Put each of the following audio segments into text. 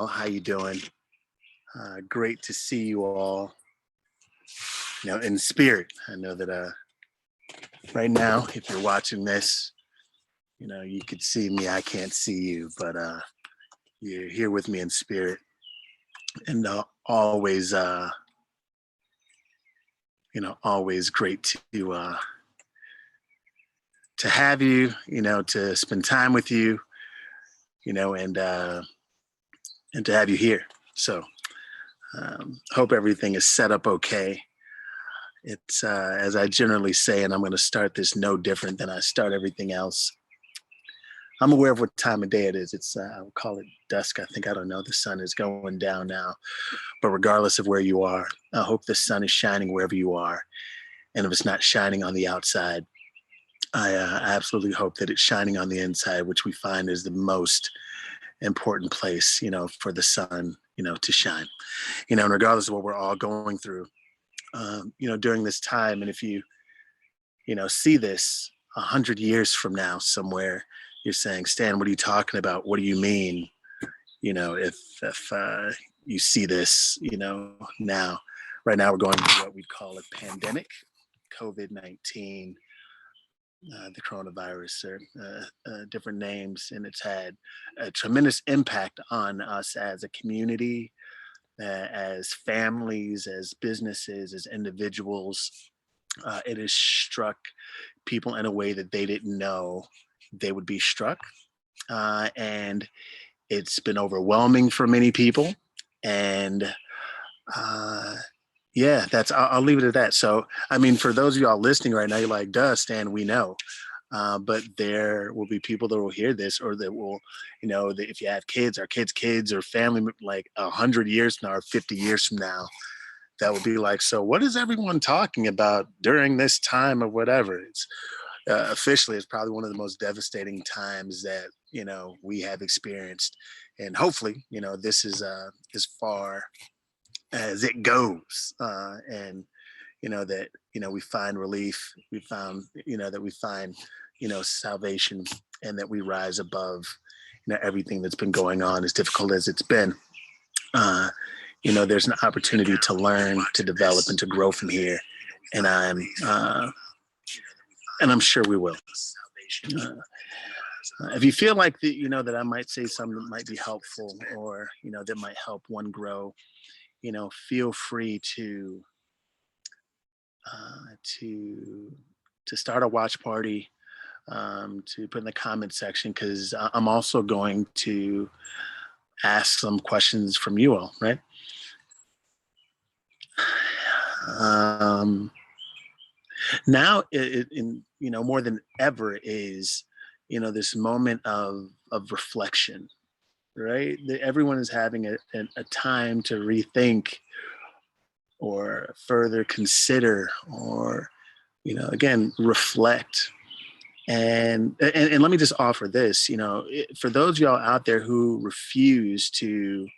How you doing? Great to see you all. In spirit. I know that right now, if you're watching this, you could see me. I can't see you, but you're here with me in spirit, and always, always great to have you. To spend time with you. And to have you here. So, hope everything is set up okay. It's as I generally say, and I'm going to start this no different than I start everything else. I'm aware of what time of day it is. It's I'll call it dusk. I don't know. The sun is going down now, but regardless of where you are, I hope the sun is shining wherever you are. And if it's not shining on the outside, I absolutely hope that it's shining on the inside, which we find is the most important place, for the sun, to shine. And regardless of what we're all going through, during this time. And if you, see this 100 years from now somewhere, you're saying, Stan, what are you talking about? What do you mean? If you see this, now, right now we're going through what we'd call a pandemic, COVID-19, the coronavirus, or different names, and it's had a tremendous impact on us as a community, as families, as businesses, as individuals. It has struck people in a way that they didn't know they would be struck. And it's been overwhelming for many people. And yeah, I'll leave it at that. So, I mean, for those of y'all listening right now, you're like, duh, Stan, we know. But there will be people that will hear this, or that will, that if you have kids, or kids, or family, like 100 years from now, or 50 years from now, that will be like, so what is everyone talking about during this time of whatever? It's officially, it's probably one of the most devastating times that, we have experienced. And hopefully, this is as far as it goes. And that we find relief, we found that we find salvation, and that we rise above everything that's been going on, as difficult as it's been. There's an opportunity to learn, to develop, and to grow from here, and I'm sure we will. If you feel like that I might say something that might be helpful, or that might help one grow, feel free uh, to to start a watch party, to put in the comment section, because I'm also going to ask some questions from you all, right? Now, in more than ever, is this moment of reflection, right? Everyone is having a time to rethink, or further consider, or again, reflect. And let me just offer this, for those of y'all out there who refuse to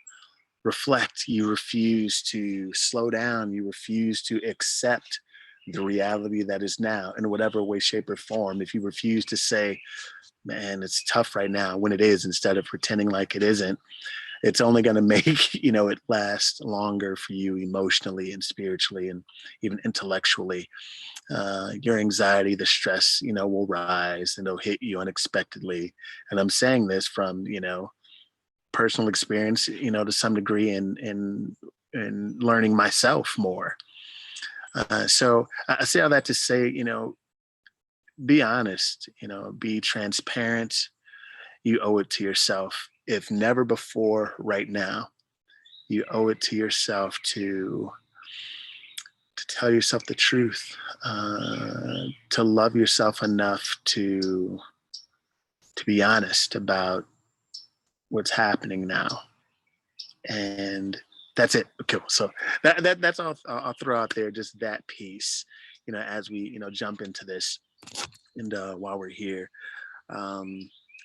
reflect, you refuse to slow down, you refuse to accept the reality that is now in whatever way, shape, or form. If you refuse to say, man, it's tough right now, when it is, instead of pretending like it isn't, it's only going to make it last longer for you, emotionally and spiritually, and even intellectually. Your anxiety, the stress, will rise, and it'll hit you unexpectedly. And I'm saying this from personal experience, to some degree, in learning myself more. So I say all that to say, be honest, be transparent. You owe it to yourself. If never before, right now, you owe it to yourself to tell yourself the truth, to love yourself enough to be honest about what's happening now. And that's it. Cool. So that's all I'll throw out there, just that piece, as we, jump into this, and while we're here.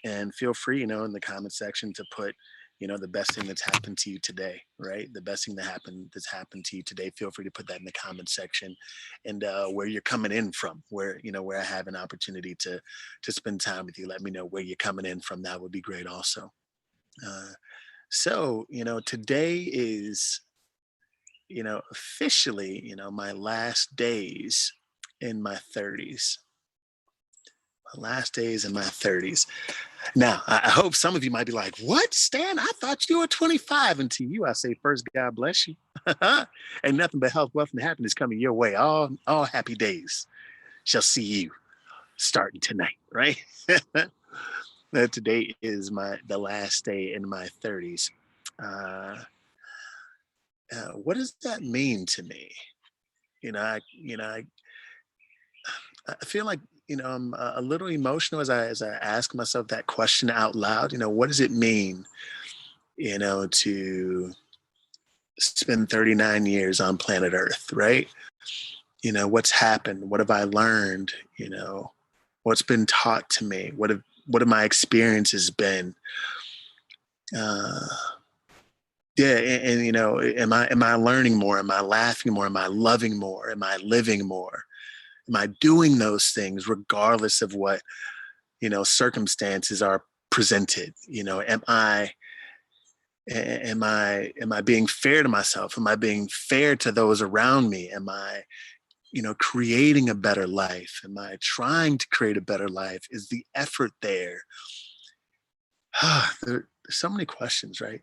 And feel free, in the comment section, to put, the best thing that's happened to you today, right? The best thing that's happened to you today. Feel free to put that in the comment section, and where you're coming in from, where, where I have an opportunity to spend time with you. Let me know where you're coming in from. That would be great also. So, today is, officially, my last days in my 30s. My last days in my 30s. Now, I hope some of you might be like, "What, Stan? I thought you were 25." And to you, I say, first, God bless you. And nothing but health, wealth, and happiness coming your way. All happy days shall see you starting tonight, right? Today is the last day in my 30s. Uh, what does that mean to me? I feel like I'm a little emotional as I ask myself that question out loud. What does it mean? To spend 39 years on planet Earth, right? What's happened? What have I learned? What's been taught to me? What have my experiences been? Uh, yeah, and am I learning more? Am I laughing more? Am I loving more? Am I living more? Am I doing those things regardless of what circumstances are presented? Am I being fair to myself? Am I being fair to those around me? Am I creating a better life? Am I trying to create a better life? Is the effort there? There's so many questions, right?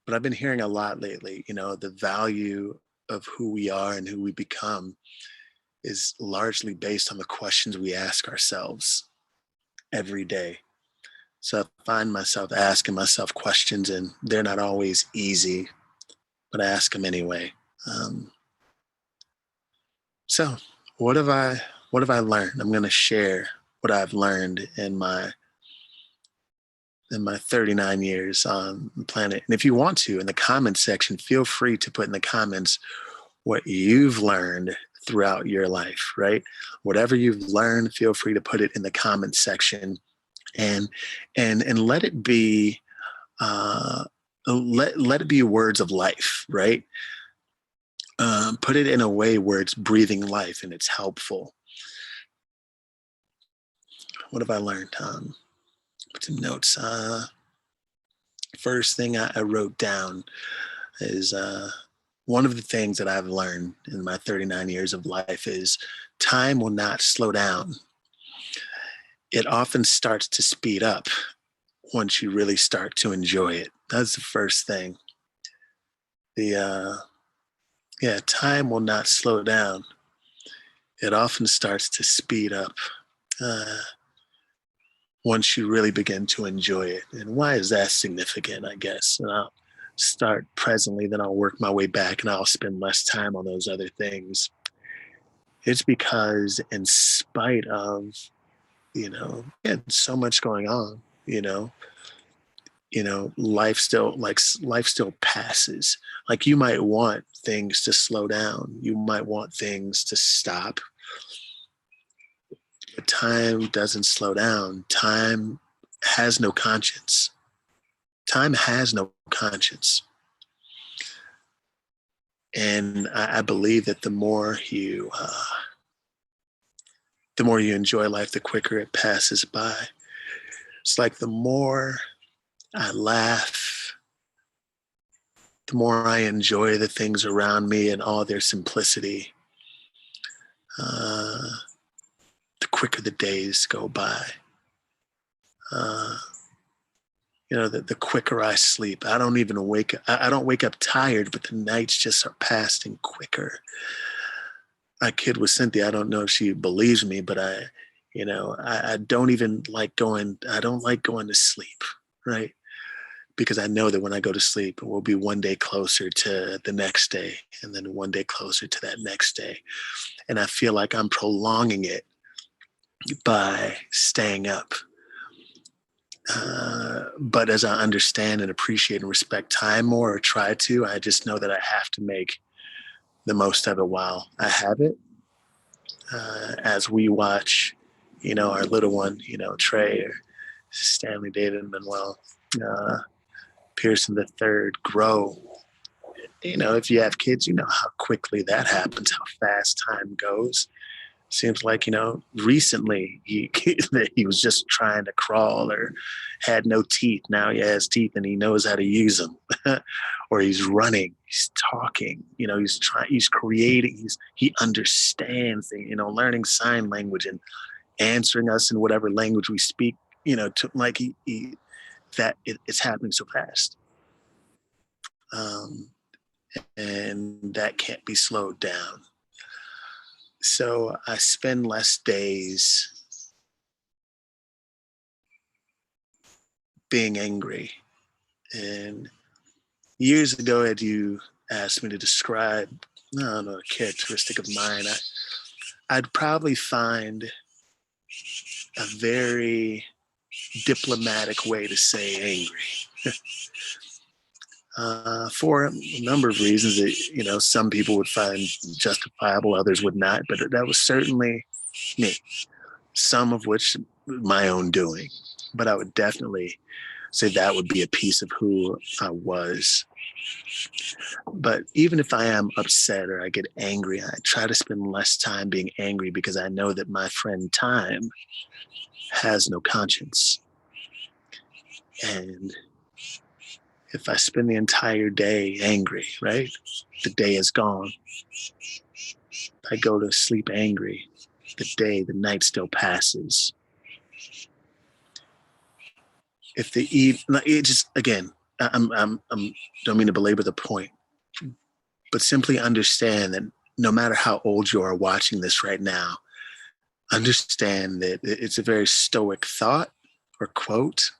But I've been hearing a lot lately, the value of who we are and who we become is largely based on the questions we ask ourselves every day. So I find myself asking myself questions, and they're not always easy, but I ask them anyway. Um, so what have I learned? I'm going to share what I've learned in my 39 years on the planet. And if you want to, in the comments section, feel free to put in the comments what you've learned throughout your life, right? Whatever you've learned, feel free to put it in the comments section, and let it be uh, let it be words of life, right? Put it in a way where it's breathing life and it's helpful. What have I learned? Put some notes. First thing I wrote down is one of the things that I've learned in my 39 years of life is time will not slow down. It often starts to speed up once you really start to enjoy it. That's the first thing. The Yeah, time will not slow down. It often starts to speed up uh, once you really begin to enjoy it. And why is that significant? I guess, and I'll start presently, then I'll work my way back, and I'll spend less time on those other things. It's because, in spite of so much going on, life still passes. Like, you might want things to slow down, you might want things to stop, but time doesn't slow down. Has no conscience. Time has no conscience. And I believe that the more you enjoy life, the quicker it passes by. It's like the more I laugh, the more I enjoy the things around me and all their simplicity, uh, the quicker the days go by. Uh, the quicker I sleep. I don't even wake. I don't wake up tired, but the nights just are passing quicker. I kid with Cynthia. I don't know if she believes me, but I don't even like going. I don't like going to sleep, right? Because I know that when I go to sleep, we'll be one day closer to the next day, and then one day closer to that next day, and I feel like I'm prolonging it by staying up. But as I understand and appreciate and respect time more, or try to, I just know that I have to make the most of it while I have it. As we watch, our little one, Trey or Stanley, David, and Manuel, uh, Pearson the third grow. If you have kids, you know how quickly that happens, how fast time goes. Seems like, recently that he was just trying to crawl or had no teeth. Now he has teeth and he knows how to use them. Or he's running, he's talking, he's creating, he understands, learning sign language and answering us in whatever language we speak, to like it's happening so fast. Um, and that can't be slowed down. So I spend less days being angry. And years ago, had you asked me to describe, I don't know, a characteristic of mine, I'd probably find a very diplomatic way to say angry. For a number of reasons that, some people would find justifiable, others would not, but that was certainly me, some of which my own doing. But I would definitely say that would be a piece of who I was. But even if I am upset or I get angry, I try to spend less time being angry because I know that my friend time has no conscience. And if I spend the entire day angry, right? The day is gone. I go to sleep angry. The night still passes. If the eve, it just again, I'm don't mean to belabor the point, but simply understand that no matter how old you are watching this right now, understand that it's a very stoic thought or quote,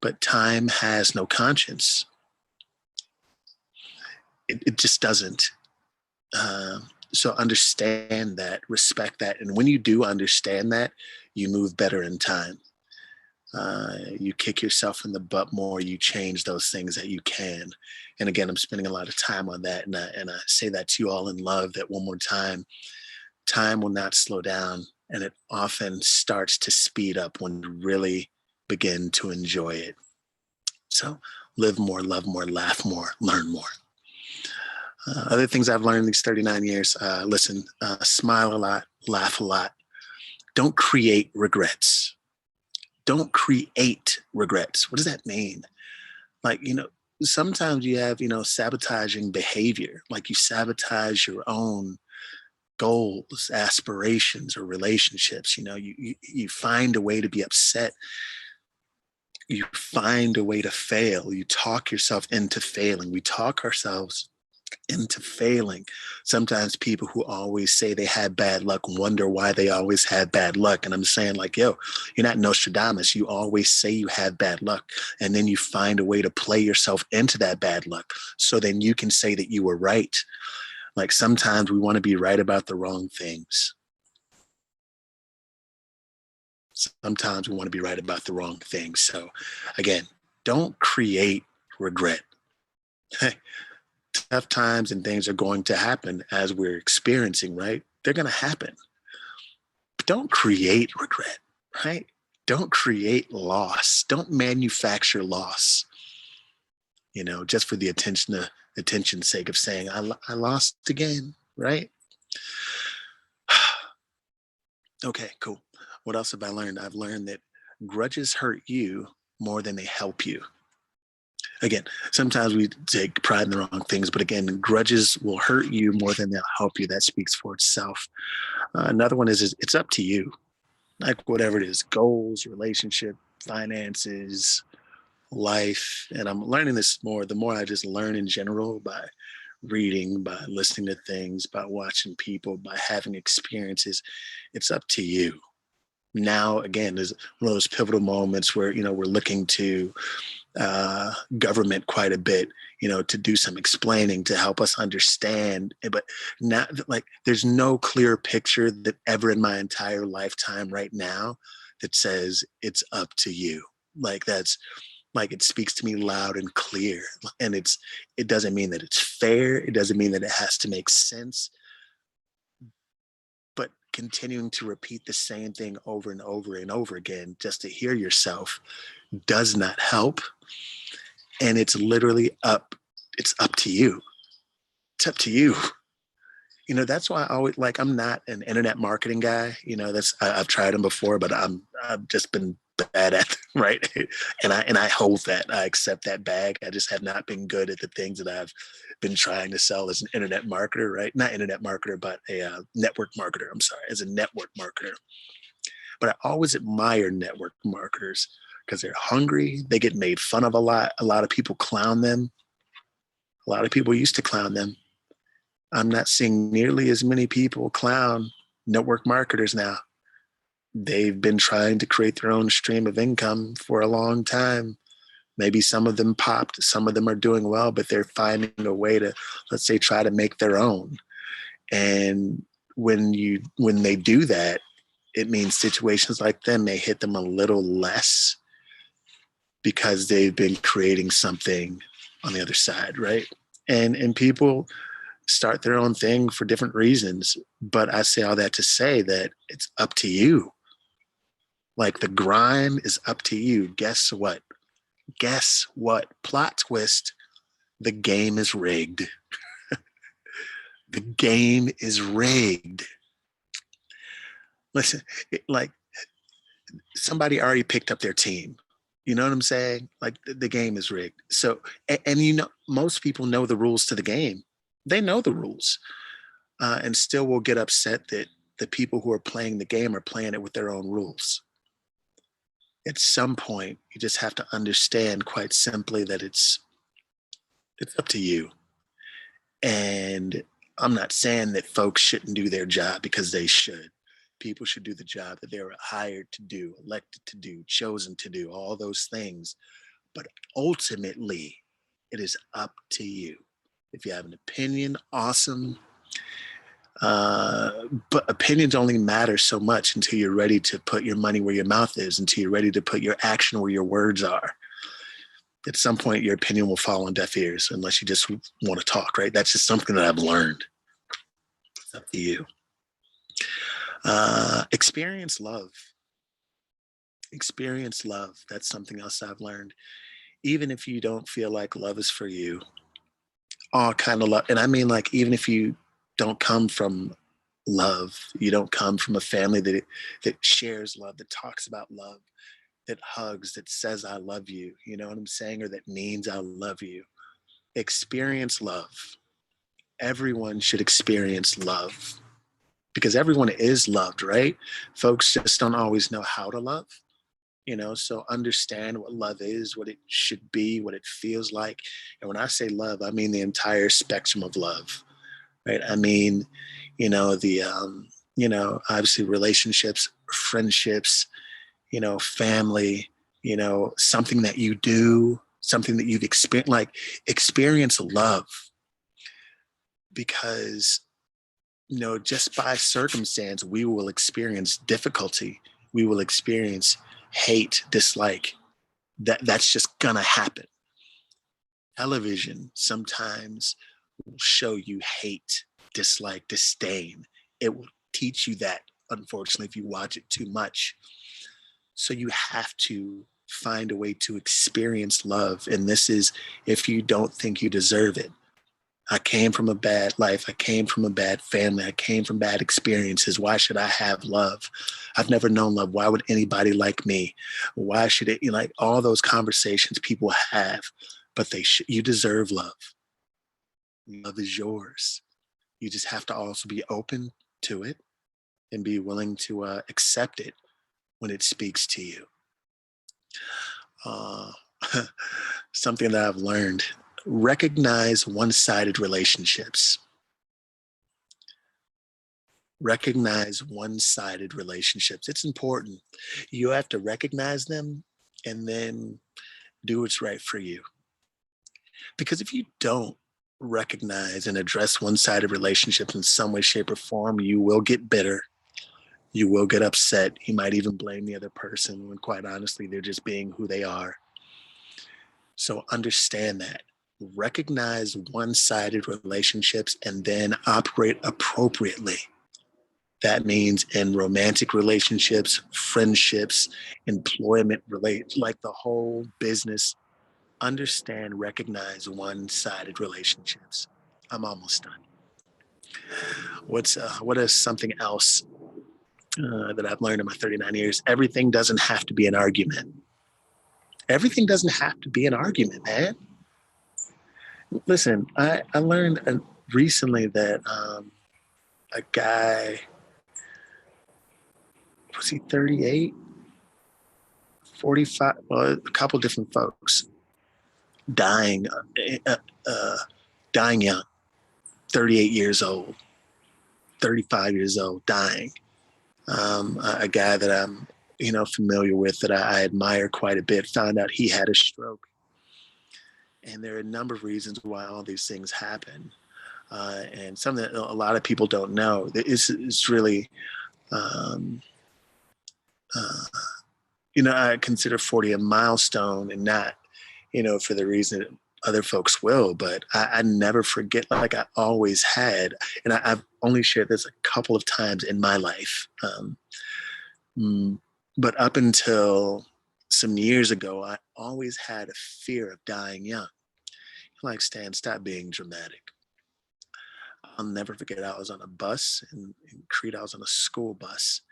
but time has no conscience. It just doesn't. So understand that, respect that. And when you do understand that, you move better in time. You kick yourself in the butt more, you change those things that you can. And again, I'm spending a lot of time on that. And I say that to you all in love, that one more time will not slow down. And it often starts to speed up when you really begin to enjoy it. So live more, love more, laugh more, learn more. Other things I've learned in these 39 years, listen, smile a lot, laugh a lot. Don't create regrets. Don't create regrets. What does that mean? Like, sometimes you have, sabotaging behavior, like you sabotage your own goals, aspirations, or relationships. You find a way to be upset. You find a way to fail. You talk yourself into failing. We talk ourselves into failing. Sometimes people who always say they had bad luck wonder why they always had bad luck. And I'm saying, like, yo, you're not Nostradamus. You always say you had bad luck. And then you find a way to play yourself into that bad luck. So then you can say that you were right. Like sometimes we want to be right about the wrong things. Sometimes we want to be right about the wrong things. So again, don't create regret. Tough times and things are going to happen as we're experiencing, right? They're going to happen. But don't create regret, right? Don't create loss. Don't manufacture loss, just for the attention's sake of saying, I lost again, right? Okay, cool. What else have I learned? I've learned that grudges hurt you more than they help you. Again, sometimes we take pride in the wrong things, but again, grudges will hurt you more than they'll help you. That speaks for itself. Another one is it's up to you. Like whatever it is, goals, relationship, finances, life. And I'm learning this more, the more I just learn in general by reading, by listening to things, by watching people, by having experiences. It's up to you. Now, again, there's one of those pivotal moments where, we're looking to government quite a bit, to do some explaining to help us understand. But not like there's no clear picture that ever in my entire lifetime right now that says it's up to you. Like that's like it speaks to me loud and clear. And it doesn't mean that it's fair. It doesn't mean that it has to make sense. But continuing to repeat the same thing over and over and over again just to hear yourself does not help. And it's literally it's up to you. It's up to you. that's why I always like, I'm not an internet marketing guy. I've tried them before, but I've just been bad at them, right? And I hold that. I accept that bag. I just have not been good at the things that I've been trying to sell as an internet marketer, right? Not internet marketer, but a network marketer. I'm sorry, as a network marketer. But I always admire network marketers because they're hungry. They get made fun of a lot. A lot of people clown them. A lot of people used to clown them. I'm not seeing nearly as many people clown network marketers now. They've been trying to create their own stream of income for a long time. Maybe some of them popped, some of them are doing well, but they're finding a way to, let's say, try to make their own. And when they do that, it means situations like them may hit them a little less because they've been creating something on the other side, right? And people start their own thing for different reasons. But I say all that to say that it's up to you. Like the grind is up to you. Guess what? Guess what? Plot twist. The game is rigged. The game is rigged. Listen, like somebody already picked up their team. You know what I'm saying? Like the game is rigged. So, and most people know the rules to the game. They know the rules, and still will get upset that the people who are playing the game are playing it with their own rules. At some point, you just have to understand quite simply that it's up to you. And I'm not saying that folks shouldn't do their job, because they should. People should do the job that they were hired to do, elected to do, chosen to do, all those things. But ultimately, it is up to you. If you have an opinion, awesome. But opinions only matter so much until you're ready to put your money where your mouth is, until you're ready to put your action where your words are. At some point, your opinion will fall on deaf ears unless you just want to talk, right? That's just something that I've learned. It's up to you. Experience love. Experience love. That's something else I've learned. Even if you don't feel like love is for you, all kind of love. And I mean, like, even if you don't come from love, you don't come from a family that shares love, that talks about love, that hugs, that says I love you, you know what I'm saying, or that means I love you. Experience love. Everyone should experience love, because everyone is loved, right? Folks just don't always know how to love. So understand what love is, what it should be, what it feels like. And when I say love, I mean the entire spectrum of love, right? I mean, obviously relationships, friendships, family, something that you do, something that you've experienced, like experience love. Because, just by circumstance, we will experience difficulty. We will experience hate, dislike. That's just gonna happen. Television sometimes will show you hate, dislike, disdain. It will teach you that, unfortunately, if you watch it too much. So you have to find a way to experience love. And this is if you don't think you deserve it. I came from a bad life. I came from a bad family. I came from bad experiences. Why should I have love? I've never known love. Why would anybody like me? Why should it, like all those conversations people have, but you deserve love. Love is yours. You just have to also be open to it and be willing to accept it when it speaks to you. Uh, Something that I've learned: recognize one-sided relationships. Recognize one-sided relationships. It's important. You have to recognize them and then do what's right for you. Because if you don't recognize and address one-sided relationships in some way, shape, or form, you will get bitter. You will get upset. You might even blame the other person when, quite honestly, they're just being who they are. So understand that. Recognize one-sided relationships and then operate appropriately. That means in romantic relationships, friendships, employment like the whole business. Understand, recognize one-sided relationships. I'm almost done. What is something else that I've learned in my 39 years? Everything doesn't have to be an argument. Everything doesn't have to be an argument, man. Listen, I learned recently that a guy, was he 38, 45? Well, a couple different folks dying, dying young, 38 years old, 35 years old, dying. A guy that I'm, familiar with, that I admire quite a bit, found out he had a stroke. And there are a number of reasons why all these things happen. And something that a lot of people don't know is really, um, uh, I consider 40 a milestone, and not, for the reason that other folks will, but I never forget, like I always had. And I've only shared this a couple of times in my life. But up until some years ago, I always had a fear of dying young. Like, Stan, stop being dramatic. I'll never forget, I was on a bus in Crete. I was on a school bus,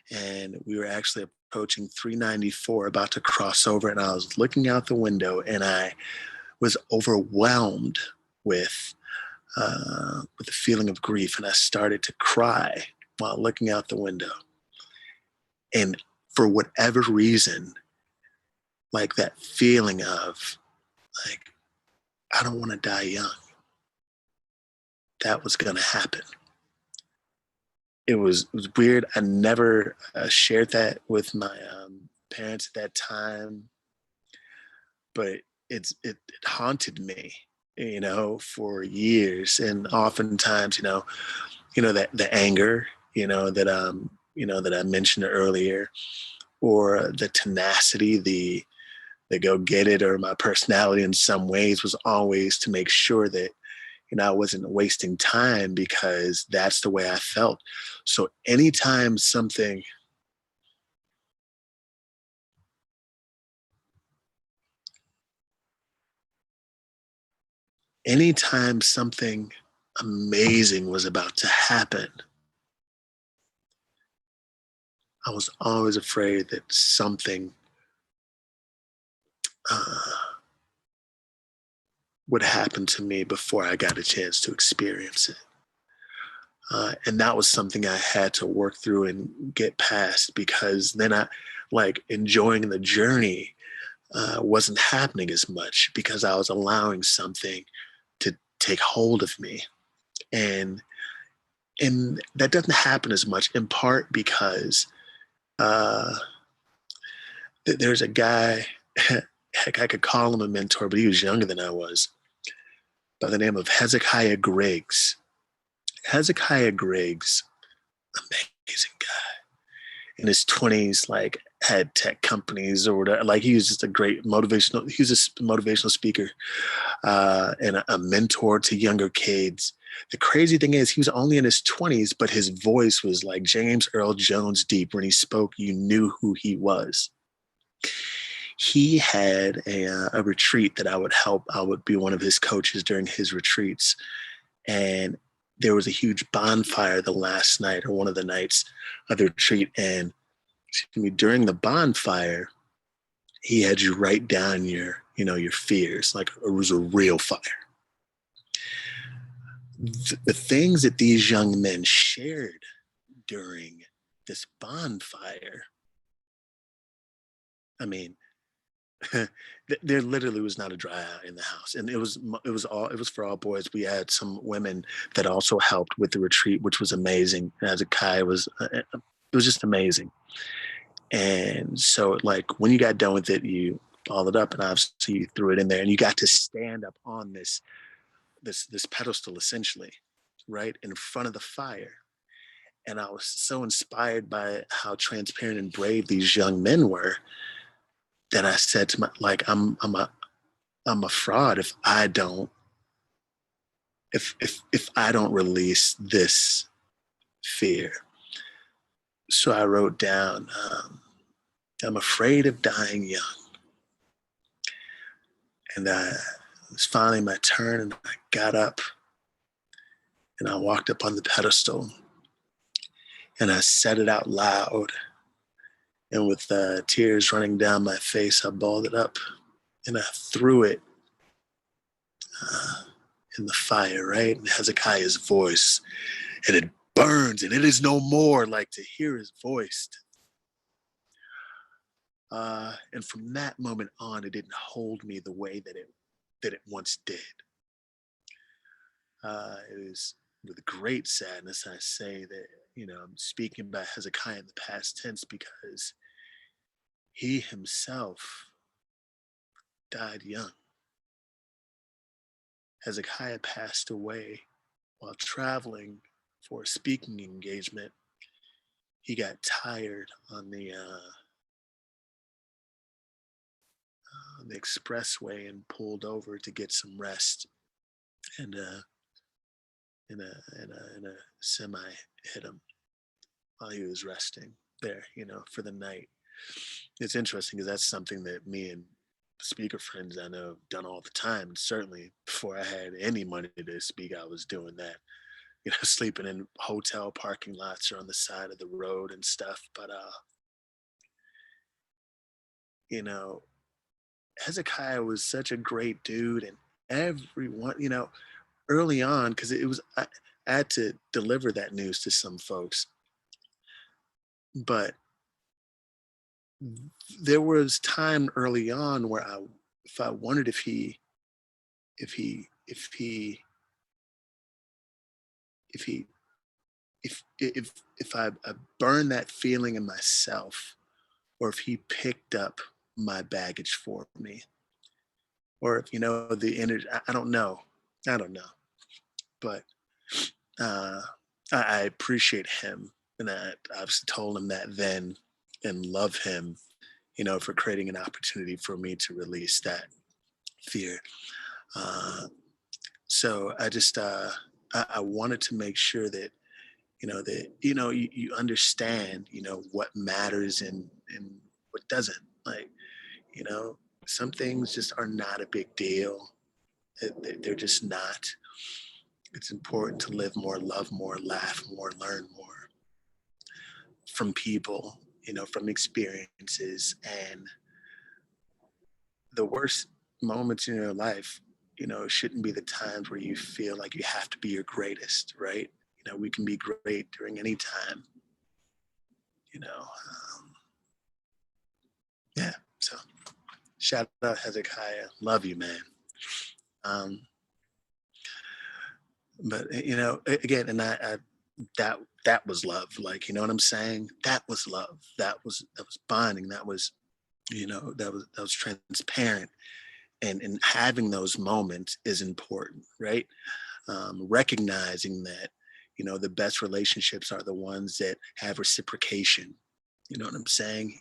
and we were actually approaching 394, about to cross over, and I was looking out the window, and I was overwhelmed with the feeling of grief, and I started to cry while looking out the window. And for whatever reason, like that feeling of, like, I don't want to die young, that was going to happen. It was weird. I never shared that with my parents at that time, but it haunted me, for years. And oftentimes, that the anger, that I mentioned earlier, or the tenacity, the go get it, or my personality in some ways, was always to make sure that, I wasn't wasting time, because that's the way I felt. So anytime something amazing was about to happen, I was always afraid that something uh, would happen to me before I got a chance to experience it. And that was something I had to work through and get past, because then I, like, enjoying the journey wasn't happening as much, because I was allowing something to take hold of me. And that doesn't happen as much, in part because uh, there's a guy, heck, I could call him a mentor, but he was younger than I was, by the name of Hezekiah Griggs. Hezekiah Griggs, amazing guy. In his 20s, like, had tech companies or whatever. Like, he was just a great motivational, he was a motivational speaker, and a mentor to younger kids. The crazy thing is, he was only in his 20s, but his voice was like James Earl Jones deep. When he spoke, you knew who he was. He had a retreat that I would help. I would be one of his coaches during his retreats. And there was a huge bonfire the last night, or one of the nights of the retreat. And during the bonfire, he had you write down your fears, like it was a real fire. The things that these young men shared during this bonfire, I mean, there literally was not a dry eye in the house. And it was for all boys. We had some women that also helped with the retreat, which was amazing. Hezekiah it was just amazing. And so, like, when you got done with it, you followed up, and obviously you threw it in there, and you got to stand up on this pedestal, essentially, right in front of the fire. And I was so inspired by how transparent and brave these young men were, that I said to I'm a fraud if I don't release this fear. So I wrote down, I'm afraid of dying young. And it was finally my turn, and I got up, And I walked up on the pedestal and I said it out loud. And with tears running down my face, I balled it up and I threw it uh, in the fire, right? And Hezekiah's voice, and it burns and it is no more, like to hear his voice. And from that moment on, it didn't hold me the way that it once did. It is with great sadness I say that, I'm speaking about Hezekiah in the past tense because he himself died young. Hezekiah passed away while traveling for a speaking engagement. He got tired on the expressway and pulled over to get some rest. And in a semi hit him while he was resting there, for the night. It's interesting because that's something that me and speaker friends I know have done all the time. And certainly before I had any money to speak, I was doing that. Sleeping in hotel parking lots or on the side of the road and stuff. But you know, Hezekiah was such a great dude, and everyone, early on, because I had to deliver that news to some folks, but there was time early on where if I wondered if he, if he, if he, if I burned that feeling in myself, or if he picked up my baggage for me, or if the energy. I don't know. I don't know, but uh, I appreciate him, and I've told him that then, and love him, for creating an opportunity for me to release that fear. Uh, so I wanted to make sure that you understand what matters and what doesn't. Like, you know some things just are not a big deal. They're just not. It's important to live more, love more, laugh more, learn more from people, from experiences. And the worst moments in your life, shouldn't be the times where you feel like you have to be your greatest, right? We can be great during any time, you know. Yeah. So shout out Hezekiah. Love you, man. Um, but again, and I that was love. Like, you know what I'm saying? That was love. That was bonding. That was transparent. And having those moments is important, right? Recognizing that the best relationships are the ones that have reciprocation. You know what I'm saying?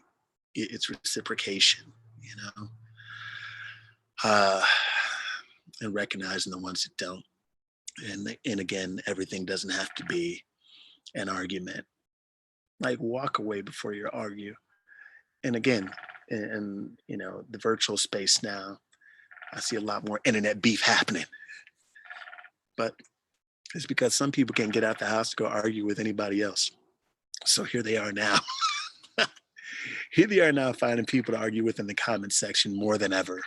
It's reciprocation. You know, uh, and recognizing the ones that don't. And again, everything doesn't have to be an argument. Like, walk away before you argue. And again, in the virtual space now, I see a lot more internet beef happening. But it's because some people can't get out the house to go argue with anybody else. So here they are now. Here they are now finding people to argue with in the comment section more than ever.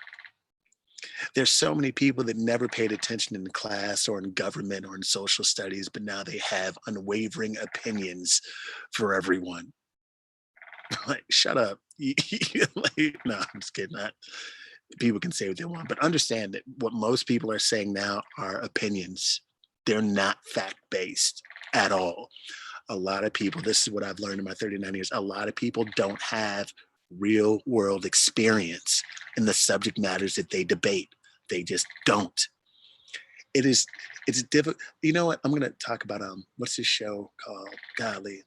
There's so many people that never paid attention in class or in government or in social studies, but now they have unwavering opinions for everyone. Like, shut up. Like, no, I'm just kidding. People can say what they want, but understand that what most people are saying now are opinions. They're not fact-based at all. A lot of people, this is what I've learned in my 39 years, a lot of people don't have real world experience in the subject matters that they debate. They just don't. It's difficult. You know what? I'm gonna talk about what's this show called? Golly.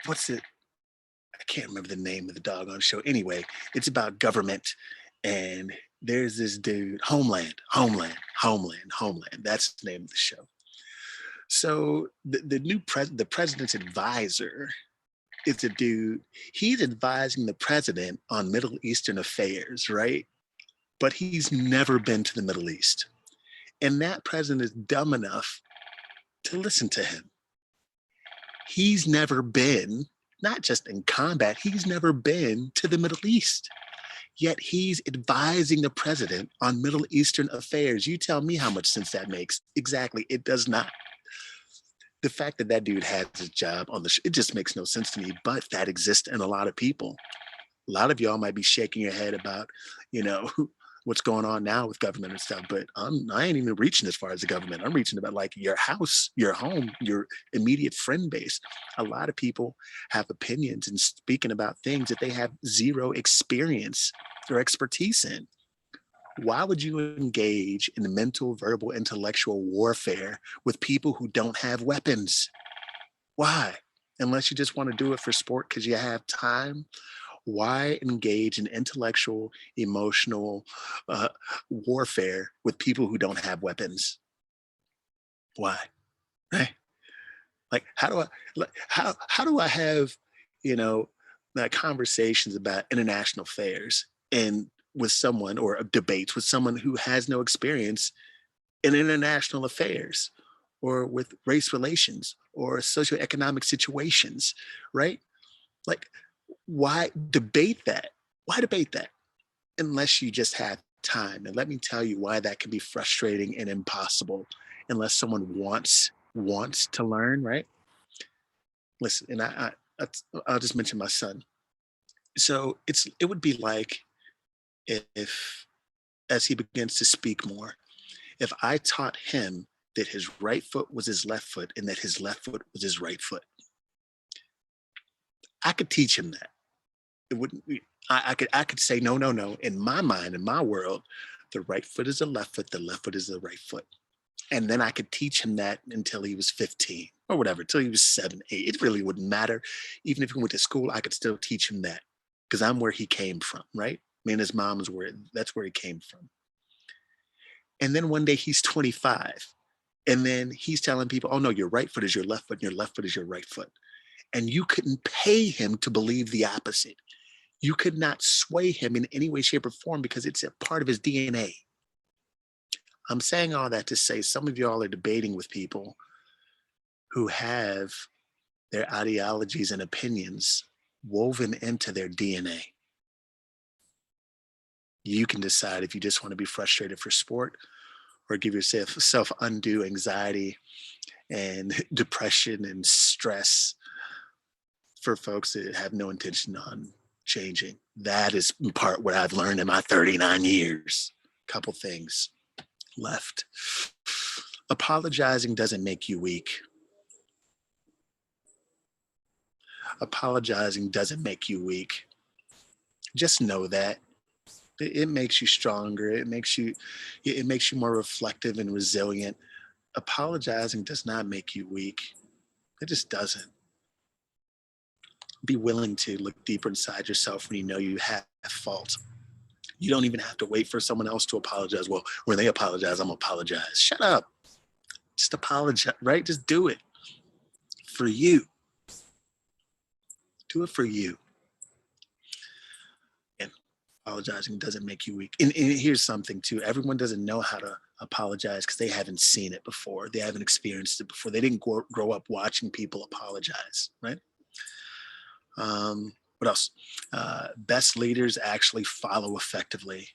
What's it? I can't remember the name of the doggone show. Anyway, it's about government, and there's this dude, Homeland. That's the name of the show. So the president's advisor is a dude. He's advising the president on Middle Eastern affairs, right? But he's never been to the Middle East. And that president is dumb enough to listen to him. He's never been, not just in combat, he's never been to the Middle East. Yet he's advising the president on Middle Eastern affairs. You tell me how much sense that makes. Exactly, it does not. The fact that that dude has his job on it just makes no sense to me, but that exists in a lot of people. A lot of y'all might be shaking your head about, you know, what's going on now with government and stuff, but I ain't even reaching as far as the government. I'm reaching about like your house, your home, your immediate friend base. A lot of people have opinions and speaking about things that they have zero experience or expertise in. Why would you engage in mental, verbal, intellectual warfare with people who don't have weapons? Why? Unless you just want to do it for sport because you have time. Why engage in intellectual, emotional warfare with people who don't have weapons? Why? Right? Like, how do I have, you know, conversations about international affairs and with someone or debates with someone who has no experience in international affairs or with race relations or socioeconomic situations, right? Like, why debate that? Why debate that unless you just have time? And let me tell you why that can be frustrating and impossible unless someone wants to learn, right? Listen, and I'll just mention my son. So it would be like if as he begins to speak more, if I taught him that his right foot was his left foot and that his left foot was his right foot, I could teach him that. It wouldn't be, I could say, no, no, no. In my mind, in my world, the right foot is the left foot, the left foot is the right foot. And then I could teach him that until he was 15 or whatever, until he was 7, 8. It really wouldn't matter. Even if he went to school, I could still teach him that because I'm where he came from, right? Me and his mom is that's where he came from. And then one day he's 25. And then he's telling people, oh no, your right foot is your left foot, and your left foot is your right foot. And you couldn't pay him to believe the opposite. You could not sway him in any way, shape, or form because it's a part of his DNA. I'm saying all that to say some of y'all are debating with people who have their ideologies and opinions woven into their DNA. You can decide if you just want to be frustrated for sport or give yourself undue anxiety and depression and stress for folks that have no intention on changing. That is in part what I've learned in my 39 years. Couple things left. Apologizing doesn't make you weak. Apologizing doesn't make you weak. Just know that. It makes you stronger. It makes you more reflective and resilient. Apologizing does not make you weak. It just doesn't. Be willing to look deeper inside yourself when you know you have fault. You don't even have to wait for someone else to apologize. Well, when they apologize, I'm gonna apologize. Shut up. Just apologize, right? Just do it for you. Do it for you. And apologizing doesn't make you weak. And here's something too. Everyone doesn't know how to apologize because they haven't seen it before. They haven't experienced it before. They didn't grow up watching people apologize, right? What else? Best leaders actually follow effectively.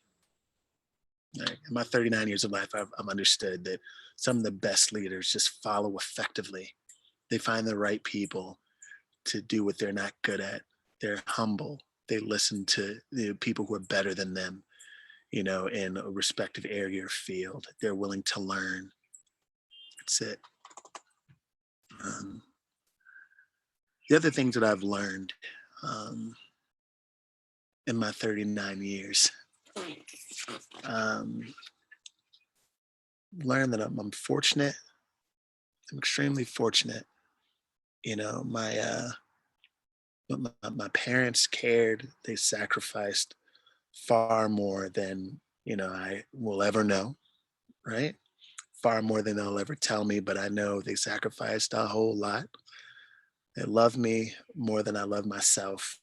Right? In my 39 years of life, I've understood that some of the best leaders just follow effectively. They find the right people to do what they're not good at. They're humble. They listen to the people who are better than them, you know, in a respective area or field. They're willing to learn. That's it. The other things that I've learned in my 39 years, learned that I'm fortunate. I'm extremely fortunate. You know, my parents cared. They sacrificed far more than, you know, I will ever know, right? Far more than they'll ever tell me, but I know they sacrificed a whole lot. They love me more than I love myself.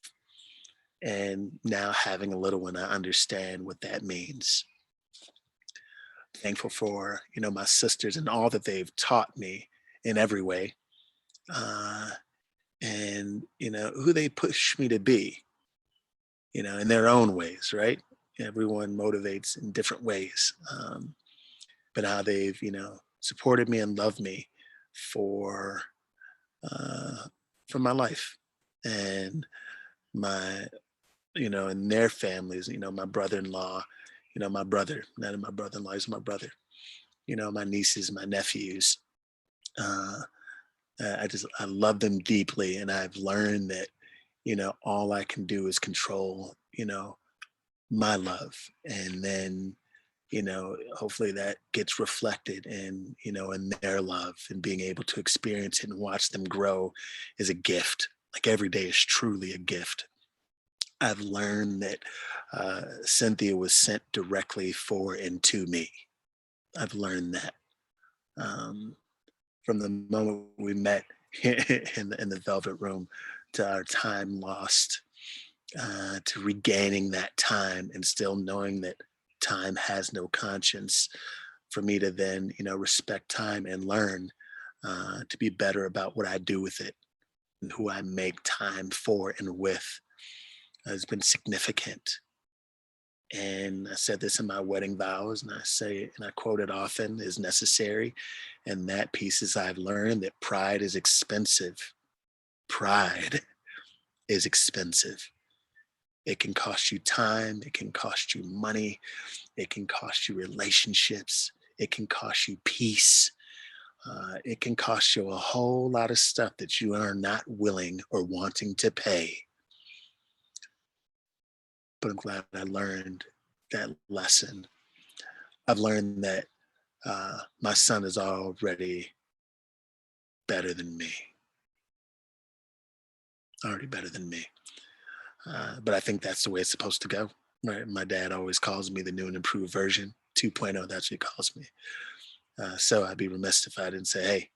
And now having a little one, I understand what that means. thankful for, my sisters and all that they've taught me in every way. Uh, and, who they push me to be, in their own ways, right? Everyone motivates in different ways. But how they've, supported me and loved me for, uh, for my life and my, and their families, my brother-in-law, my brother, not my brother-in-law, he's my brother, my nieces, my nephews. Uh, I love them deeply. And I've learned that, all I can do is control, my love. And then, hopefully that gets reflected in their love, and being able to experience it and watch them grow is a gift. Like every day is truly a gift. I've learned that Cynthia was sent directly for and to me. I've learned that um, from the moment we met in the Velvet Room to our time lost, to regaining that time and still knowing that time has no conscience, for me to then, respect time and learn to be better about what I do with it and who I make time for and with, has been significant. And I said this in my wedding vows, and I say it and I quote it often, is necessary. And that piece is, I've learned that pride is expensive. Pride is expensive. It can cost you time, it can cost you money, it can cost you relationships, it can cost you peace. It can cost you a whole lot of stuff that you are not willing or wanting to pay. But I'm glad I learned that lesson. I've learned that my son is already better than me, already better than me. But I think that's the way it's supposed to go. Right? My dad always calls me the new and improved version 2.0. That's what he calls me. So I'd be remiss if I didn't say, hey,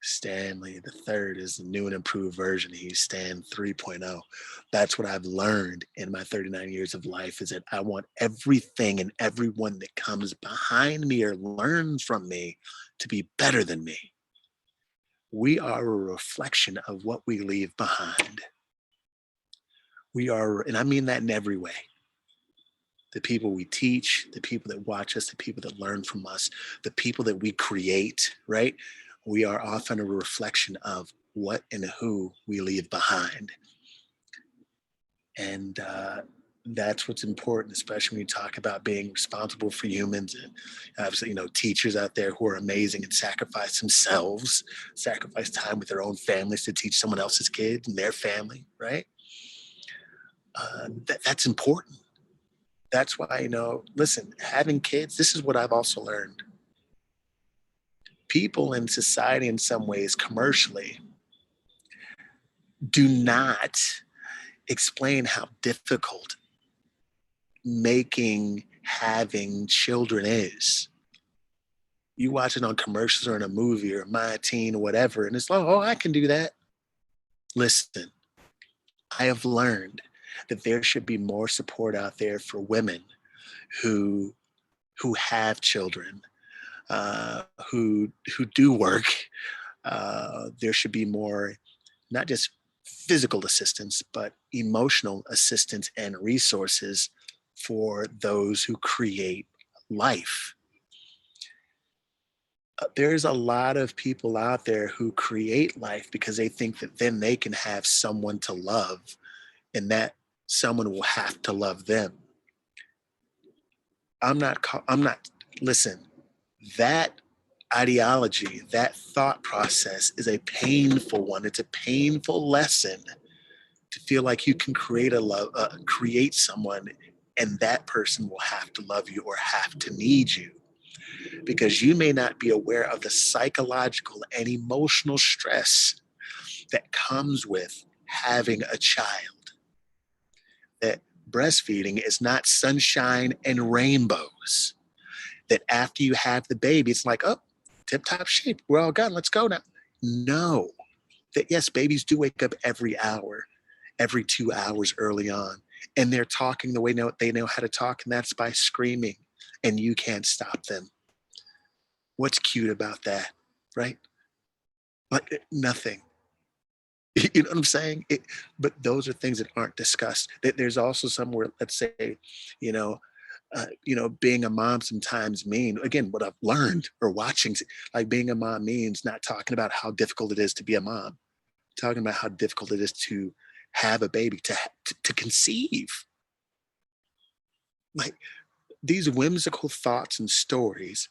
Stanley the third is the new and improved version. He's Stan 3.0. That's what I've learned in my 39 years of life, is that I want everything and everyone that comes behind me or learns from me to be better than me. We are a reflection of what we leave behind. We are, and I mean that in every way. The people we teach, the people that watch us, the people that learn from us, the people that we create, right? We are often a reflection of what and who we leave behind. And that's what's important, especially when you talk about being responsible for humans. And obviously, teachers out there who are amazing and sacrifice themselves, sacrifice time with their own families to teach someone else's kids and their family, right? That's important. That's why, listen, having kids, this is what I've also learned. People in society, in some ways, commercially, do not explain how difficult having children is. You watch it on commercials or in a movie or My Teen or whatever, and it's like, oh, I can do that. Listen, I have learned that there should be more support out there for women who have children, who do work. There should be more, not just physical assistance, but emotional assistance and resources for those who create life. There's a lot of people out there who create life because they think that then they can have someone to love, and that someone will have to love them. Listen, that ideology, that thought process is a painful one. It's a painful lesson to feel like you can create someone, and that person will have to love you or have to need you, because you may not be aware of the psychological and emotional stress that comes with having a child. That breastfeeding is not sunshine and rainbows. That after you have the baby, it's like, oh, tip top shape. We're all gone. Let's go now. No. That yes, babies do wake up every hour, every 2 hours early on. And they're talking the way they know how to talk, and that's by screaming. And you can't stop them. What's cute about that? Right? Like nothing. You know what I'm saying? But those are things that aren't discussed. There's also somewhere, let's say, you know, being a mom sometimes mean again what I've learned or watching, like being a mom means not talking about how difficult it is to be a mom, talking about how difficult it is to have a baby, to conceive. Like these whimsical thoughts and stories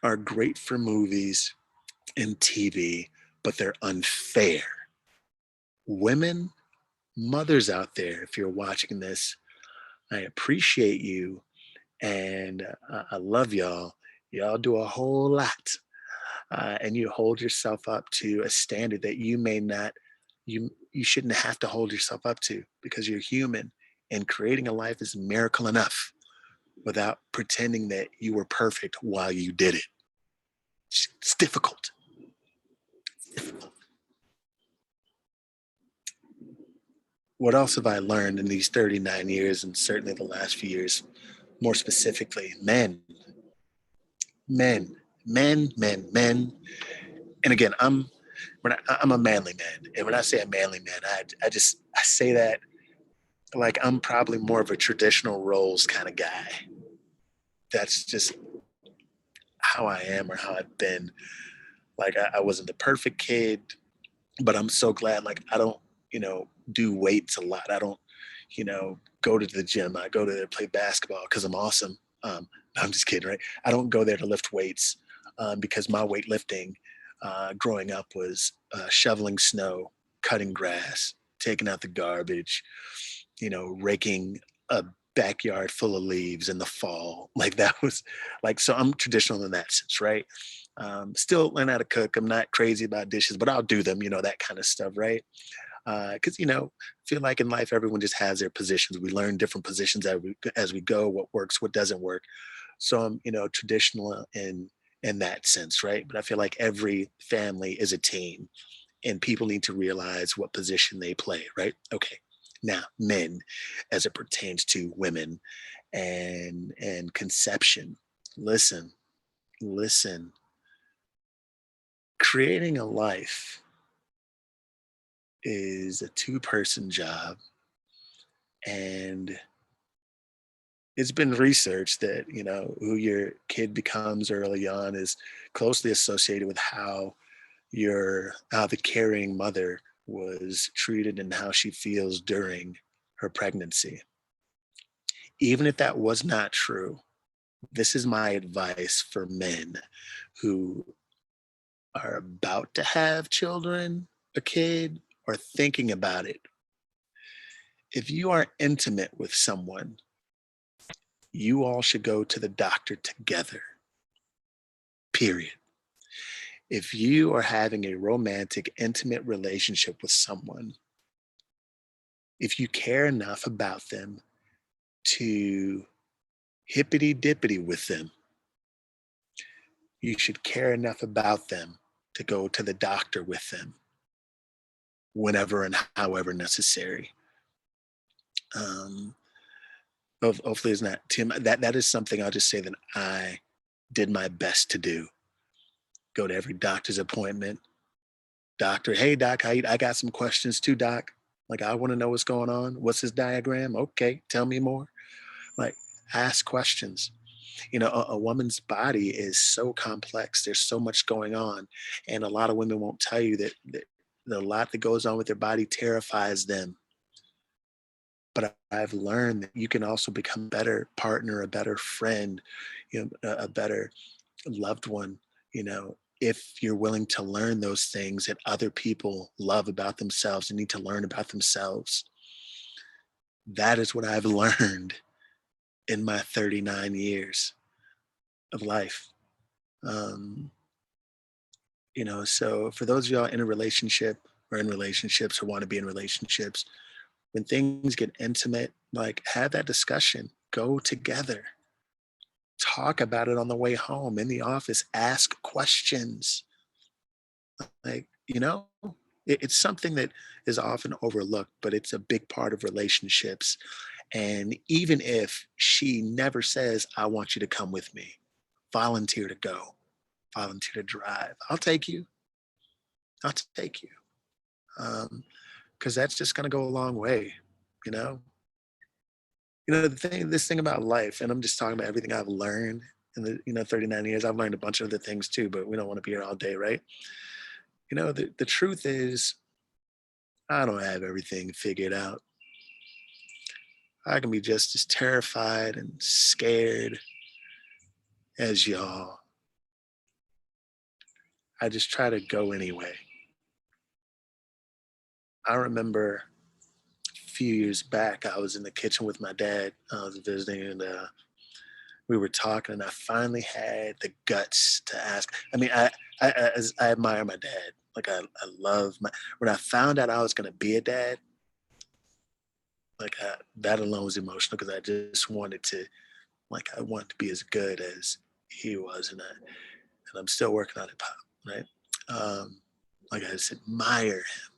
are great for movies and TV, but they're unfair. Women, mothers out there, if you're watching this, I appreciate you and I love y'all. Y'all do a whole lot, and you hold yourself up to a standard that you may not, you shouldn't have to hold yourself up to because you're human. And creating a life is a miracle enough without pretending that you were perfect while you did it. It's difficult. It's difficult. What else have I learned in these 39 years and certainly the last few years, more specifically? Men, men. And again, I'm a manly man. And when I say a manly man, I say that like I'm probably more of a traditional roles kind of guy. That's just how I am or how I've been. Like I wasn't the perfect kid, but I'm so glad like I don't, do weights a lot. I don't, go to the gym. I go to there to play basketball because I'm awesome. No, I'm just kidding, right? I don't go there to lift weights because my weightlifting growing up was shoveling snow, cutting grass, taking out the garbage, raking a backyard full of leaves in the fall. Like that was like, so I'm traditional in that sense, right? Still learn how to cook. I'm not crazy about dishes, but I'll do them, that kind of stuff, right? Because feel like in life everyone just has their positions. We learn different positions as we go, what works, what doesn't work. So I'm traditional in that sense, right? But I feel like every family is a team, and people need to realize what position they play, right? Okay, now men, as it pertains to women and conception. Listen, listen. Creating a life is a two-person job, and it's been researched that who your kid becomes early on is closely associated with how the carrying mother was treated and how she feels during her pregnancy. Even if that was not true, this is my advice for men who are about to have children, a kid, or thinking about it. If you are intimate with someone, you all should go to the doctor together, period. If you are having a romantic, intimate relationship with someone, if you care enough about them to hippity dippity with them, you should care enough about them to go to the doctor with them whenever and however necessary. Um, Hopefully, it's not Tim. That is something I'll just say that I did my best to do. Go to every doctor's appointment. Doctor, hey doc, I got some questions too, doc. Like I want to know what's going on. What's this diagram? Okay, tell me more. Like ask questions. A woman's body is so complex. There's so much going on, and a lot of women won't tell you that a lot that goes on with their body terrifies them. But I've learned that you can also become a better partner, a better friend, a better loved one, if you're willing to learn those things that other people love about themselves and need to learn about themselves. That is what I've learned in my 39 years of life. Um, so for those of y'all in a relationship or in relationships or want to be in relationships, when things get intimate, like have that discussion, go together, talk about it on the way home, in the office, ask questions. Like, it's something that is often overlooked, but it's a big part of relationships. And even if she never says, I want you to come with me, volunteer to go, volunteer to drive. I'll take you. I'll take you. Because that's just going to go a long way, you know? This thing about life, and I'm just talking about everything I've learned in the, 39 years. I've learned a bunch of other things too, but we don't want to be here all day, right? The truth is, I don't have everything figured out. I can be just as terrified and scared as y'all. I just try to go anyway. I remember a few years back, I was in the kitchen with my dad. I was visiting, and we were talking, and I finally had the guts to ask. I mean, I admire my dad. Like I love my. When I found out I was going to be a dad, like that alone was emotional because I just wanted to, like, I wanted to be as good as he was, and I'm still working on it, Pop. Right? Like I just admire him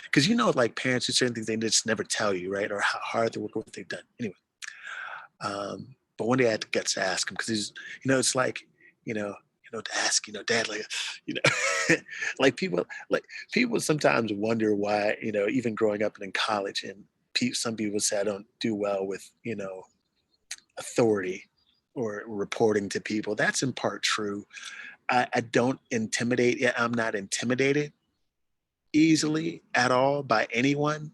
because like parents do certain things they just never tell you, right? Or how hard they work, what they've done. Anyway, but one day I had to guts to ask him because he's, it's like, to ask, Dad, like, like people sometimes wonder why, even growing up and in college, and some people say I don't do well with, authority or reporting to people. That's in part true. I don't intimidate. Yeah, I'm not intimidated easily at all by anyone.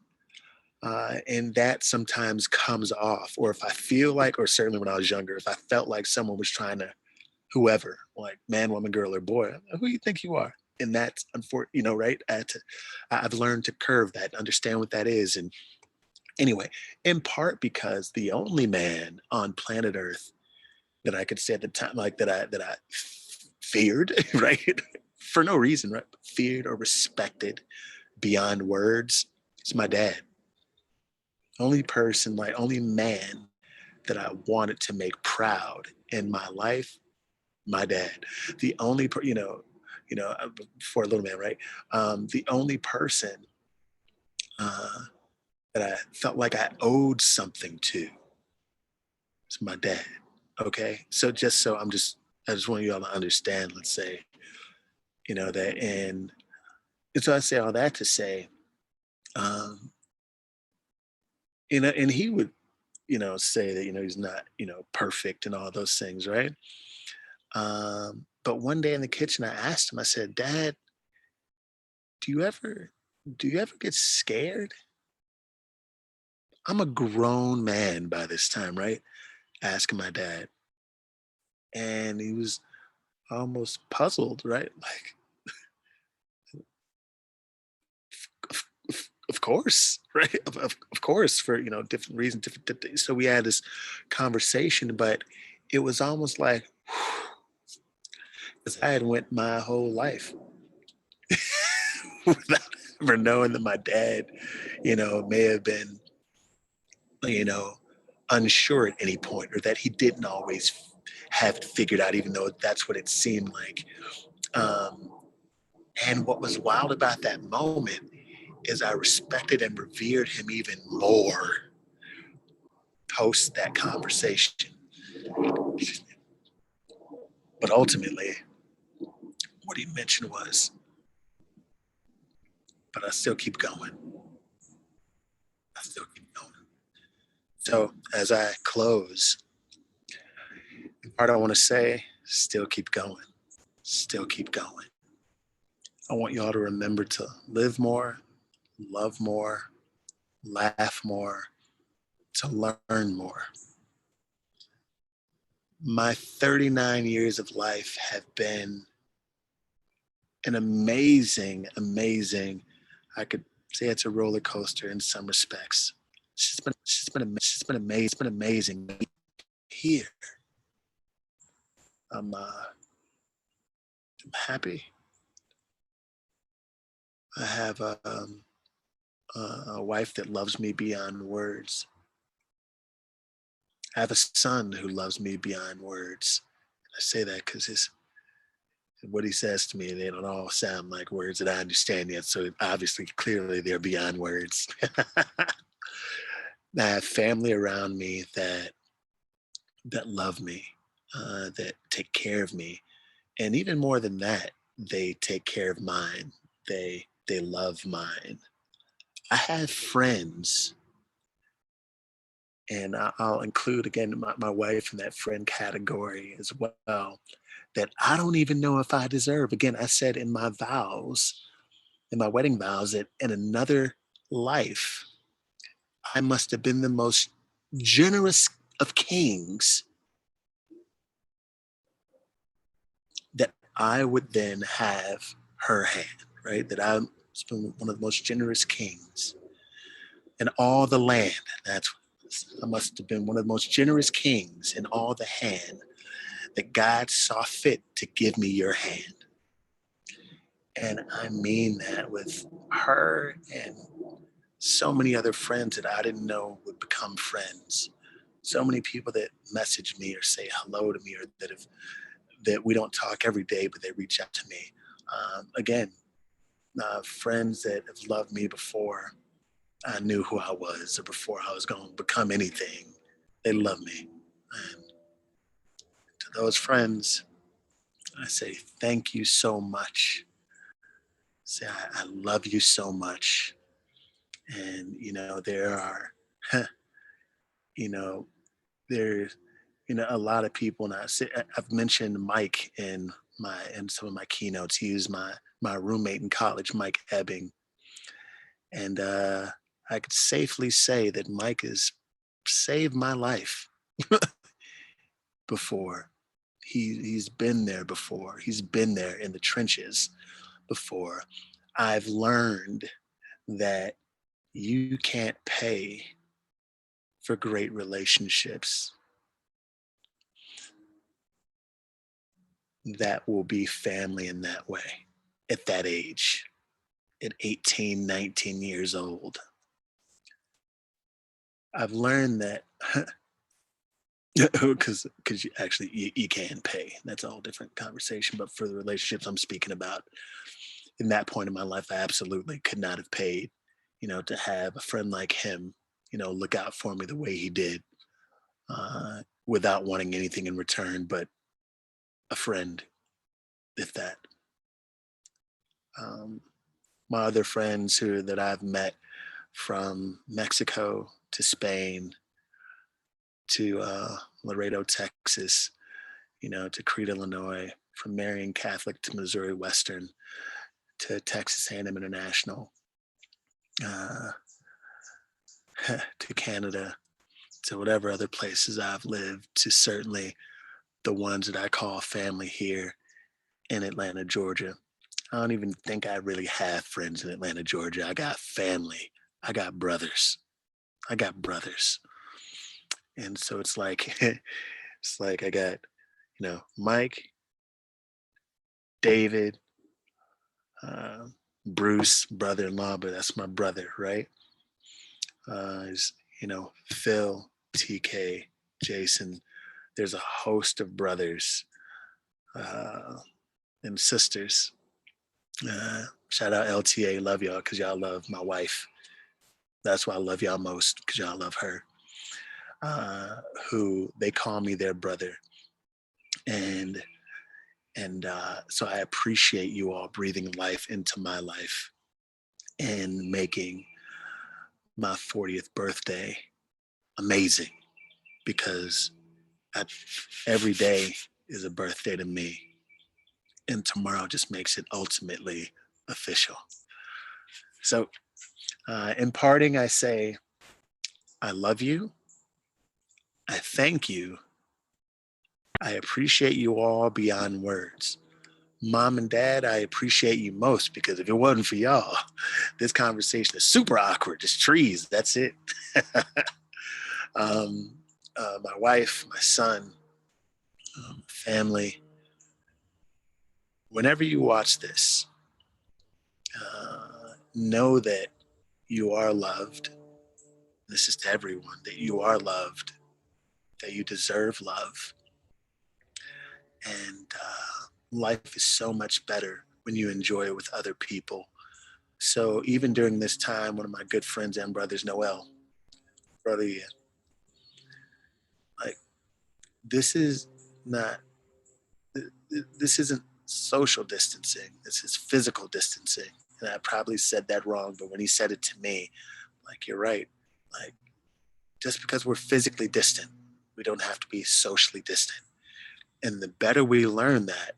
And that sometimes comes off. Or if I feel like, or certainly when I was younger, if I felt like someone was trying to, whoever, like man, woman, girl, or boy, who you think you are? And that's unfortunate, right? I've learned to curve that, understand what that is. And anyway, in part because the only man on planet Earth that I could say at the time, like that I feared, right? For no reason, right? Feared or respected beyond words. It's my dad. Only person, like only man that I wanted to make proud in my life, my dad. The only, for a little man, right? The only person uh, that I felt like I owed something to is my dad. Okay, so I just want you all to understand. Let's say, that, and so I say all that to say, um, and he would, say that he's not, perfect and all those things, right? But one day in the kitchen, I asked him. I said, Dad, do you ever do you ever get scared? I'm a grown man by this time, right? Asking my dad, and he was almost puzzled, right? Like, of course, right? Of course, for different reasons, different things. So we had this conversation, but it was almost like because I had went my whole life without ever knowing that my dad, may have been, you know, unsure at any point, or that he didn't always have it figured out, even though that's what it seemed like. Um, and what was wild about that moment is I respected and revered him even more post that conversation. But ultimately, what he mentioned was, but I still keep going. I still keep going. So as I close, the part I want to say, still keep going. Still keep going. I want y'all to remember to live more, love more, laugh more, to learn more. My 39 years of life have been an amazing, I could say it's a roller coaster in some respects. It's been amazing. It's been amazing here. I'm happy. I have a wife that loves me beyond words. I have a son who loves me beyond words. I say that because what he says to me, they don't all sound like words that I understand yet. So obviously, clearly, they're beyond words. I have family around me that love me. that take care of me, and even more than that, they take care of mine. They love mine. I have friends, and I'll include again my wife in that friend category as well, that I don't even know if I deserve. Again, I said in my vows, in my wedding vows, that in another life, I must have been the most generous of kings, that I would then have her hand, right? That I'm one of the most generous kings in all the land. That's I must have been one of the most generous kings in all the hand that God saw fit to give me your hand. And I mean that with her and so many other friends that I didn't know would become friends. So many people that message me or say hello to me, or that we don't talk every day, but they reach out to me. Again, friends that have loved me before I knew who I was, or before I was going to become anything. They love me. And to those friends, I say thank you so much. Say I love you so much. And there are, you know, there's a lot of people, and I've mentioned Mike in some of my keynotes. He was my roommate in college, Mike Ebbing, and I could safely say that Mike has saved my life before. He's been there before. He's been there in the trenches before. I've learned that you can't pay for great relationships that will be family in that way at that age, at 18, 19 years old. I've learned that because you can pay. That's a whole different conversation. But for the relationships I'm speaking about, in that point in my life, I absolutely could not have paid, to have a friend like him, look out for me the way he did, without wanting anything in return but a friend, if that. Um, my other friends that I've met, from Mexico to Spain to Laredo, Texas, to Crete, Illinois, from Marian Catholic to Missouri Western to Texas A&M International, uh, to Canada, to whatever other places I've lived, to certainly the ones that I call family here in Atlanta, Georgia. I don't even think I really have friends in Atlanta, Georgia. I got family. I got brothers. I got brothers. And so it's like it's like I got, Mike, David, uh, Bruce, brother-in-law, but that's my brother, right? Is Phil, TK, Jason. There's a host of brothers uh, and sisters. Shout out LTA, love y'all because y'all love my wife. That's why I love y'all most, because y'all love her. Who they call me their brother, and so I appreciate you all breathing life into my life and making my 40th birthday amazing, because I, every day is a birthday to me, and tomorrow just makes it ultimately official. So, in parting, I say, I love you. I thank you. I appreciate you all beyond words. Mom and dad, I appreciate you most, because if it wasn't for y'all, this conversation is super awkward. Just trees. That's it. um, my wife, my son, family. Whenever you watch this, know that you are loved. This is to everyone, that you are loved, that you deserve love. And life is so much better when you enjoy it with other people. So even during this time, one of my good friends and brothers, Noel, brother, like this is not, this isn't social distancing. This is physical distancing. And I probably said that wrong, but when he said it to me, like, you're right. Like, just because we're physically distant, we don't have to be socially distant. And the better we learn that,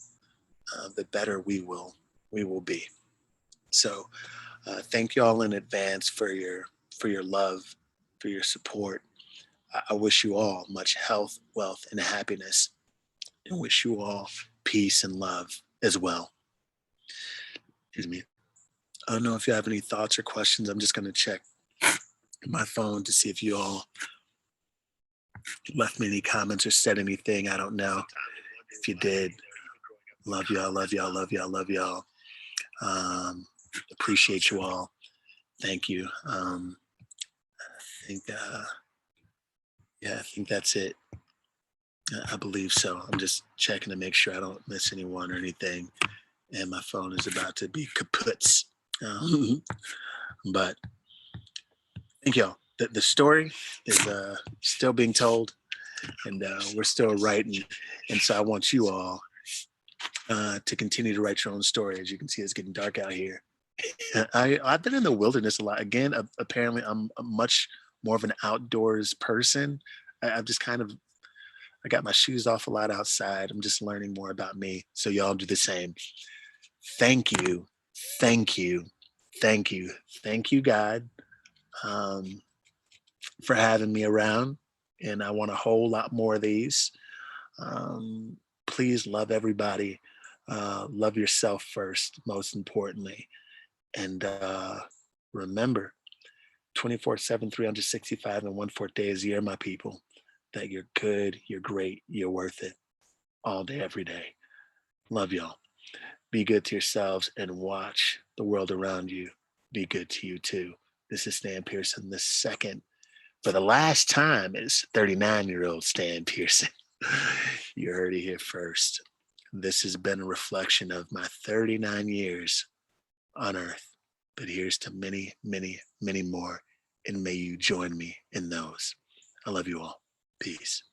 the better we will be. So thank you all in advance for your love, for your support. I wish you all much health, wealth, and happiness, and wish you all peace and love as well. Excuse me. I don't know if you have any thoughts or questions. I'm just going to check my phone to see if you all left me any comments or said anything. I don't know. If you did, love y'all, love y'all, love y'all, love y'all. Um, appreciate you all. Thank you. I think, yeah, I think that's it. I believe so. I'm just checking to make sure I don't miss anyone or anything. And my phone is about to be kaputs. Um, but thank y'all. The story is still being told, and we're still writing. And so I want you all to continue to write your own story. As you can see, it's getting dark out here. I've been in the wilderness a lot. Again, apparently, I'm a much more of an outdoors person. I've just kind of I got my shoes off a lot outside. I'm just learning more about me. So y'all do the same. Thank you, thank you, thank you, thank you, God, um, for having me around. And I want a whole lot more of these. Um, please love everybody. Love yourself first, most importantly. And remember, 24/7, 365, and 1/4 days a year, my people, that you're good, you're great, you're worth it all day, every day. Love y'all. Be good to yourselves and watch the world around you be good to you too. This is Stan Pearson, the second, for the last time, is 39-year-old Stan Pearson. You heard it here first. This has been a reflection of my 39 years on earth, but here's to many, many, many more. And may you join me in those. I love you all. Peace.